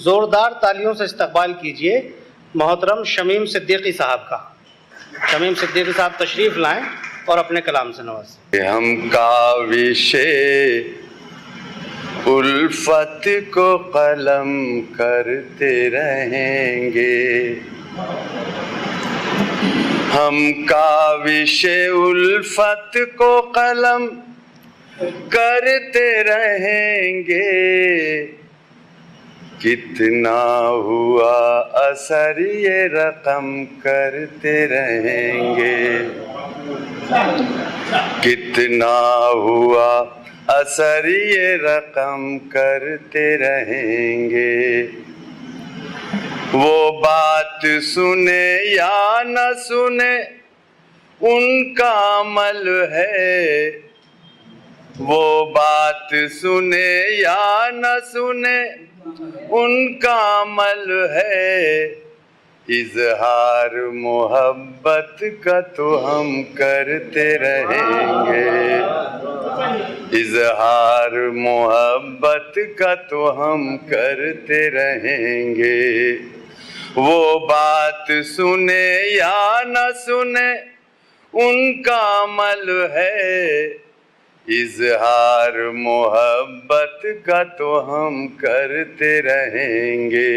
जोरदार तालियों से इस्तकबाल कीजिए मोहतरम शमीम सिद्दीकी साहब का। शमीम सिद्दीकी साहब तशरीफ़ लाएं और अपने कलाम से नवाजें। हम काविशे उल्फत को कलम करते रहेंगे, हम काविशे उल्फत को कलम करते रहेंगे। कितना हुआ असर ये रकम करते रहेंगे, कितना हुआ असर ये रकम करते रहेंगे। वो बात सुने या न सुने उनका अमल है, वो बात सुने या न सुने उनका अमल है। इजहार मोहब्बत का तो हम करते रहेंगे, इजहार मोहब्बत का तो हम करते रहेंगे। वो बात सुने या न सुने उनका अमल है, इजहार मोहब्बत का तो हम करते रहेंगे।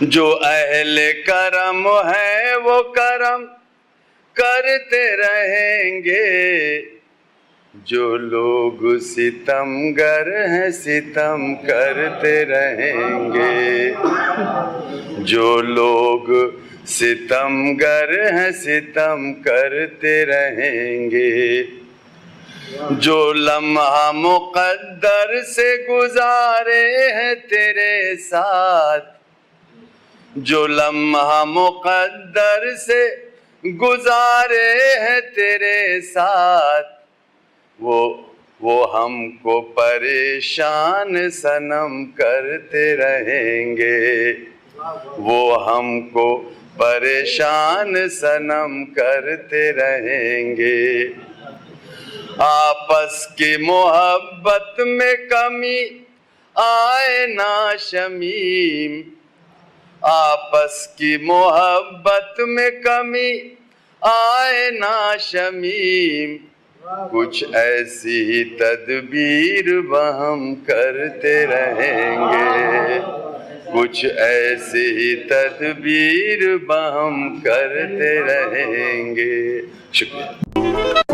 जो अहले करम है वो करम करते रहेंगे, जो लोग सितमगर हैं सितम करते रहेंगे, जो लोग सितमगर हैं सितम करते रहेंगे। जो लम्हा मुक़द्दर से गुजारे हैं तेरे साथ, जो लम्हा मुक़द्दर से गुजारे हैं तेरे साथ, वो हमको परेशान सनम करते रहेंगे, वो हमको परेशान सनम करते रहेंगे। आपस की मोहब्बत में कमी आए ना शमीम, आपस की मोहब्बत में कमी आए ना शमीम। कुछ ऐसी ही तदबीर वहम करते रहेंगे, कुछ ऐसी ही तदबीर वहम करते रहेंगे। शुक्रिया।